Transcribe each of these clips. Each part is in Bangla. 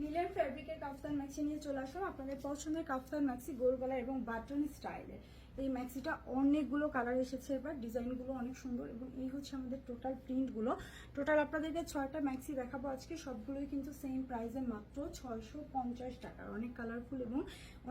লিলেন ফ্যাব্রিকের কাফতান ম্যাক্সি নিয়ে চলে আসলাম আপনাদের পছন্দের কাফতান ম্যাক্সি গোল গলা এবং বাটন স্টাইলের। এই ম্যাক্সিটা অনেকগুলো কালার এসেছে, এবার ডিজাইনগুলো অনেক সুন্দর এবং এই হচ্ছে আমাদের টোটাল প্রিন্টগুলো। টোটাল আপনাদেরকে 6টা ম্যাক্সি দেখাবো আজকে, সবগুলোই কিন্তু সেম প্রাইসে মাত্র 650 টাকার। অনেক কালারফুল এবং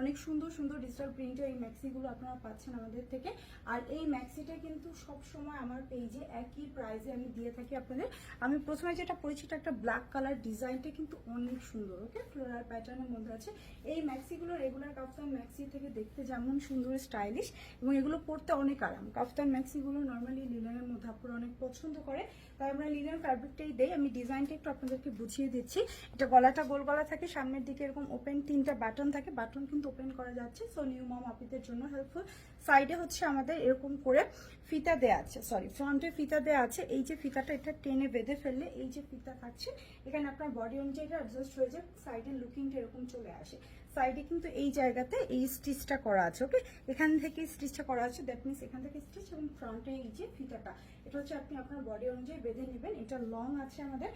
অনেক সুন্দর সুন্দর ডিজিটাল প্রিন্টের এই ম্যাক্সিগুলো আপনারা পাচ্ছেন আমাদের থেকে। আর এই ম্যাক্সিটা কিন্তু সব সময় আমার পেজে একই প্রাইসে আমি দিয়ে থাকি আপনাদের। আমি প্রথমে যেটা পরেছি এটা একটা ব্ল্যাক কালার, ডিজাইনটা কিন্তু অনেক সুন্দর, ওকে ফ্লোরাল প্যাটার্নের মধ্যে আছে। এই ম্যাক্সিগুলো রেগুলার কাফতান ম্যাক্সি থেকে দেখতে যেমন সুন্দর স্টাইলিশ এবং এগুলো পরতে অনেক আরাম। কাফতান ম্যাক্সিগুলো নর্মালি লিনেনের মধ্যে আপনারা অনেক পছন্দ করে, তাই আমরা লিনেন ফ্যাব্রিকটাই দেই। আমি ডিজাইনটা একটু আপনাদেরকে বুঝিয়ে দিচ্ছি। এটা গলাটা গোল গলা থাকে, সামনের দিকে এরকম ওপেন 3টা বাটন থাকে, বাটন কিন্তু ওপেন করা যাচ্ছে, সো নিউ মম আপিদের জন্য হেল্পফুল। সাইডে হচ্ছে আমাদের এরকম করে ফিতা দেয়া আছে, সরি ফ্রন্টে ফিতা দেয়া আছে। এই যে ফিতাটা এটা টেনে বেঁধে ফেললে এই যে ফিতা থাকছে, এখানে আপনার বডি অনুযায়ী অ্যাডজাস্ট হয়ে যায়। সাইডের লুকিংটা এরকম চলে আসে। সাইডে কিন্তু এই জায়গাতে এই স্টিচটা করা আছে, ওকে এখান থেকে স্টিচটা করা আছে, দ্যাট মিনস এখান থেকে স্টিচ এবং ফ্রন্টে এই যে ফিতাটা, এটা হচ্ছে আপনি আপনার বডি অনুযায়ী বেঁধে নেবেন। এটা লং আছে আমাদের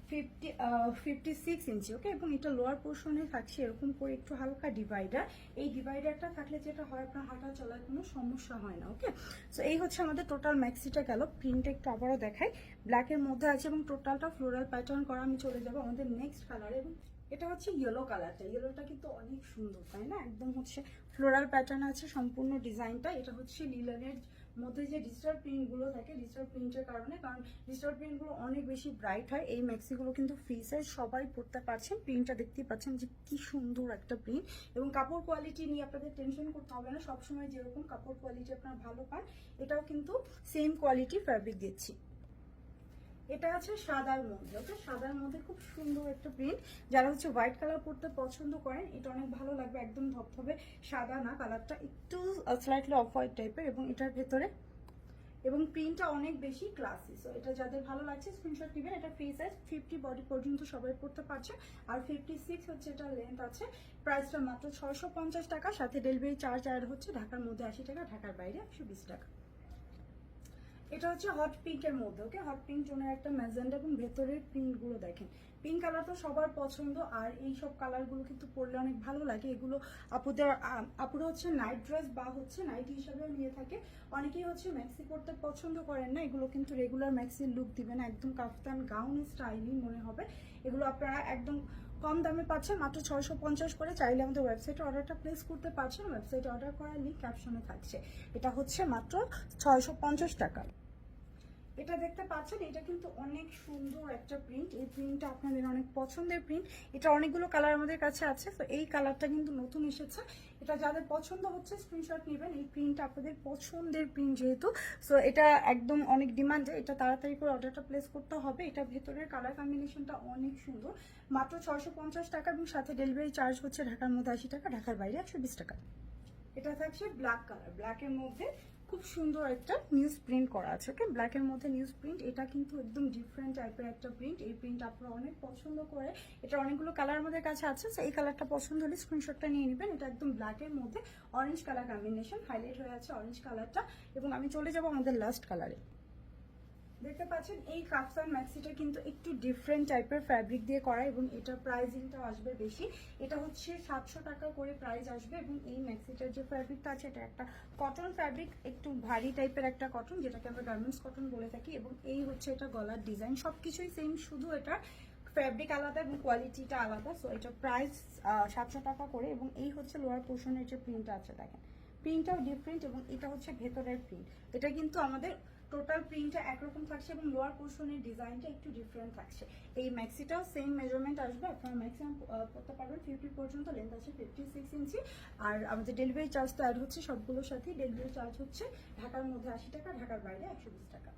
56 ইঞ্চি, ওকে এবং এটা লোয়ার পোর্শনে থাকছে এরকম করে একটু হালকা ডিভাইডার। এই ডিভাইডারটা থাকলে যেটা হয় আপনার হাঁটা চলার কোনো সমস্যা হয় না, ওকে। সো এই হচ্ছে আমাদের টোটাল ম্যাক্সিটা গেল। প্রিন্টটা একটু আবারও দেখাই, ব্ল্যাকের মধ্যে আছে এবং টোটালটা ফ্লোরাল প্যাটার্ন করা। আমি চলে যাবো আমাদের নেক্সট কালারে এবং এটা হচ্ছে ইয়েলো কালারটা। ইয়েলোটা কিন্তু অনেক সুন্দর, তাই না? একদম হচ্ছে ফ্লোরাল প্যাটার্ন আছে সম্পূর্ণ ডিজাইনটা। এটা হচ্ছে লিলেনের মধ্যে যে ডিজিটাল প্রিন্টগুলো থাকে, ডিজিটাল প্রিন্টের কারণে, কারণ ডিজিটাল প্রিন্টগুলো অনেক বেশি ব্রাইট হয়। এই ম্যাক্সিগুলো কিন্তু ফ্রি সাইজ, সবাই পড়তে পারছেন। প্রিন্টটা দেখতেই পাচ্ছেন যে কি সুন্দর একটা প্রিন্ট এবং কাপড় কোয়ালিটি নিয়ে আপনাদের টেনশন করতে হবে না। সবসময় যেরকম কাপড় কোয়ালিটি আপনারা ভালো পান, এটাও কিন্তু সেম কোয়ালিটি ফ্যাব্রিক দিচ্ছি। এটা আছে সাদার মধ্যে, ওকে সাদার মধ্যে খুব সুন্দর একটা প্রিন্ট। যারা হচ্ছে হোয়াইট কালার পরতে পছন্দ করেন, এটা অনেক ভালো লাগবে। একদম ধপধপে সাদা না, কালারটা একটু স্লাইটলি অফ হোয়াইট টাইপের এবং এটার ভেতরে এবং প্রিন্টটা অনেক বেশি ক্লাসি। সো এটা যাদের ভালো লাগছে স্ক্রিনশট নেবেন। এটা ফ্রি সাইজ 50 বডি পর্যন্ত সবাই পড়তে পারছে আর 56 হচ্ছে এটা লেন্থ আছে। প্রাইসটা মাত্র 650 টাকা, সাথে ডেলিভারি চার্জ অ্যাড হচ্ছে। ঢাকার মধ্যে 80 টাকা, ঢাকার বাইরে 120 টাকা। এটা হচ্ছে হট পিঙ্কের মধ্যে, ওকে হট পিঙ্ক টোনের একটা ম্যাজেন্ডা এবং ভেতরের প্রিন্টগুলো দেখেন। পিঙ্ক কালার তো সবার পছন্দ আর এই সব কালারগুলো কিন্তু পরলে অনেক ভালো লাগে। এগুলো আপুরা হচ্ছে নাইট ড্রেস বা হচ্ছে নাইট হিসাবেও নিয়ে থাকে। অনেকেই হচ্ছে ম্যাক্সি পরতে পছন্দ করেন না, এগুলো কিন্তু রেগুলার ম্যাক্সির লুক দিবে না, একদম কাফতান গাউন স্টাইলই মনে হবে। এগুলো আপনারা একদম কম দামে পাচ্ছেন, মাত্র 650 করে। চাইলে আমাদের ওয়েবসাইটে অর্ডারটা প্লেস করতে পারছেন, ওয়েবসাইটে অর্ডার করার লিঙ্ক ক্যাপশনে থাকছে। এটা হচ্ছে মাত্র 650 টাকা। এটা দেখতে পাচ্ছেন, এটা কিন্তু অনেক সুন্দর একটা প্রিন্ট। এই প্রিন্টটা আপনাদের অনেক পছন্দের প্রিন্ট। এটা অনেকগুলো কালার আমাদের কাছে আছে, তো এই কালারটা কিন্তু নতুন এসেছে। এটা যাদের পছন্দ হচ্ছে স্ক্রিনশট নেবেন। এই প্রিন্টটা আপনাদের পছন্দের প্রিন্ট যেহেতু, সো এটা একদম অনেক ডিমান্ডে, এটা তাড়াতাড়ি করে অর্ডারটা প্লেস করতে হবে। এটা ভেতরের কালার কম্বিনেশনটা অনেক সুন্দর। মাত্র 650 টাকা এবং সাথে ডেলিভারি চার্জ হচ্ছে ঢাকার মধ্যে 80 টাকা, ঢাকার বাইরে 120 টাকা। এটা থাকছে ব্ল্যাক কালার, ব্ল্যাকের মধ্যে খুব সুন্দর একটা নিউজ প্রিন্ট করা আছে, ওকে ব্ল্যাকের মধ্যে নিউজ প্রিন্ট। এটা কিন্তু একদম ডিফারেন্ট টাইপের একটা প্রিন্ট। এই প্রিন্ট আপনারা অনেক পছন্দ করে। এটা অনেকগুলো কালার আমাদের কাছে আছে, এই কালারটা পছন্দ হলে স্ক্রিনশটটা নিয়ে নেবেন। এটা একদম ব্ল্যাকের মধ্যে অরেঞ্জ কালার কম্বিনেশন, হাইলাইট হয়ে আছে অরেঞ্জ কালারটা। এবং আমি চলে যাব আমাদের লাস্ট কালারে। দেখতে পাচ্ছেন এই কাফতান ম্যাক্সিটা কিন্তু একটু ডিফারেন্ট টাইপের ফ্যাব্রিক দিয়ে করা এবং এটা প্রাইসিংটাও আসবে বেশি। এটা হচ্ছে 700 টাকা করে প্রাইস আসবে এবং এই ম্যাক্সিটার যে ফ্যাব্রিকটা আছে এটা একটা কটন ফ্যাব্রিক, একটু ভারী টাইপের একটা কটন, যেটাকে আমরা গার্মেন্টস কটন বলে থাকি। এবং এই হচ্ছে এটা গলার ডিজাইন, সবকিছুই সেম, শুধু এটা ফ্যাব্রিক আলাদা এবং কোয়ালিটিটা আলাদা। সো এটা প্রাইস 700 টাকা করে। এবং এই হচ্ছে লোয়ার পোর্শনের যে প্রিন্টটা আছে দেখেন, প্রিন্টটাও ডিফারেন্ট এবং এটা হচ্ছে ভেতরের প্রিন্ট। এটা কিন্তু আমাদের টোটাল প্রিন্টটা একরকম থাকছে এবং লোয়ার পোর্শনের ডিজাইনটা একটু ডিফারেন্ট থাকছে। এই ম্যাক্সিটাও সেম মেজারমেন্ট আসবে, আপনারা ম্যাক্সিমাম করতে পারবেন 50 পর্যন্ত, লেন্থ আছে 56 ইঞ্চি। আর আমাদের ডেলিভারি চার্জ তো অ্যাড হচ্ছে সবগুলোর সাথে। ডেলিভারি চার্জ হচ্ছে ঢাকার মধ্যে 80 টাকা, ঢাকার বাইরে 120 টাকা।